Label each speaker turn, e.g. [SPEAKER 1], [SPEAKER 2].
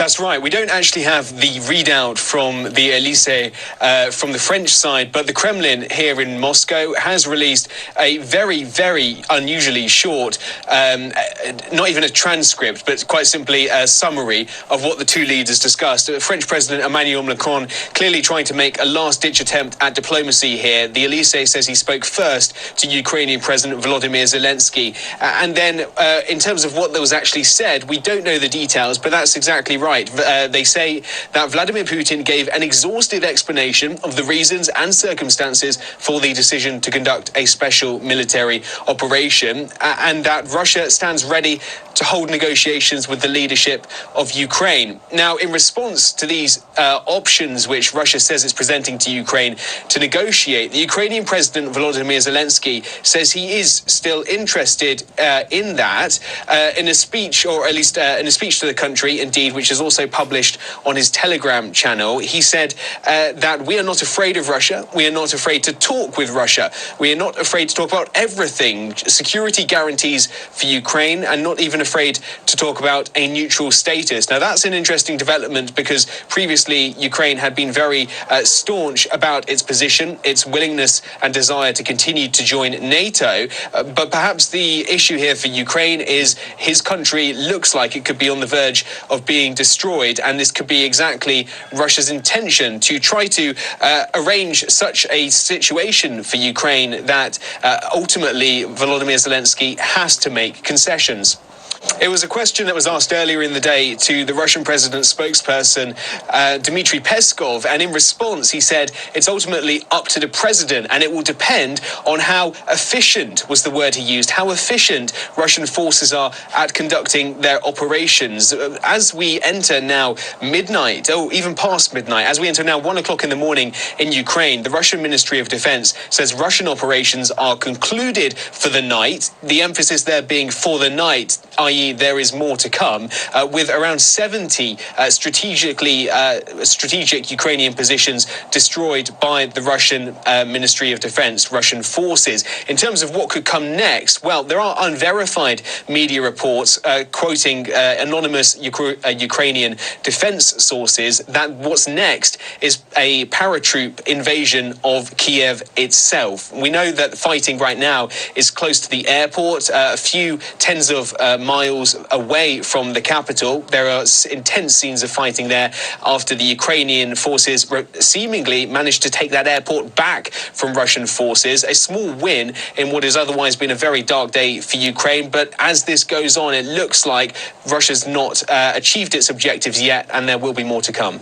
[SPEAKER 1] That's right. We don't actually have the readout from the Elysee from the French side, but the Kremlin here in Moscow has released a very, very unusually short, not even a transcript, but quite simply a summary of what the two leaders discussed. French President Emmanuel Macron clearly trying to make a last-ditch attempt at diplomacy here. The Elysee says he spoke first to Ukrainian President Volodymyr Zelensky. And then in terms of what was actually said, we don't know the details, but that's exactly right. They say that Vladimir Putin gave an exhaustive explanation of the reasons and circumstances for the decision to conduct a special military operation, and that Russia stands ready to hold negotiations with the leadership of Ukraine. Now, in response to these options which Russia says it's presenting to Ukraine to negotiate, the Ukrainian President Volodymyr Zelensky says he is still interested in that. In a speech, or at least in a speech to the country, indeed, which is also published on his Telegram channel, he said that we are not afraid of Russia. We are not afraid to talk with Russia. We are not afraid to talk about everything, security guarantees for Ukraine, and not even afraid to talk about a neutral status. Now, that's an interesting development because previously Ukraine had been very staunch about its position, its willingness and desire to continue to join NATO. But perhaps the issue here for Ukraine is his country looks like it could be on the verge of being destroyed, and this could be exactly Russia's intention to try to arrange such a situation for Ukraine that ultimately Volodymyr Zelensky has to make concessions. It was a question that was asked earlier in the day to the Russian president's spokesperson, Dmitry Peskov, and in response he said it's ultimately up to the president and it will depend on how efficient, was the word he used, how efficient Russian forces are at conducting their operations. As we enter now midnight, even past midnight, as we enter now 1 o'clock in the morning in Ukraine, the Russian Ministry of Defense says Russian operations are concluded for the night, the emphasis there being for the night, i.e. there is more to come, with around 70 strategic Ukrainian positions destroyed by the Russian Ministry of Defense, Russian forces. In terms of what could come next, well, there are unverified media reports quoting anonymous Ukrainian defense sources that what's next is a paratroop invasion of Kiev itself. We know that fighting right now is close to the airport, a few tens of miles away from the capital. There are intense scenes of fighting there after the Ukrainian forces seemingly managed to take that airport back from Russian forces. A small win in what has otherwise been a very dark day for Ukraine. But as this goes on, it looks like Russia's not achieved its objectives yet, and there will be more to come.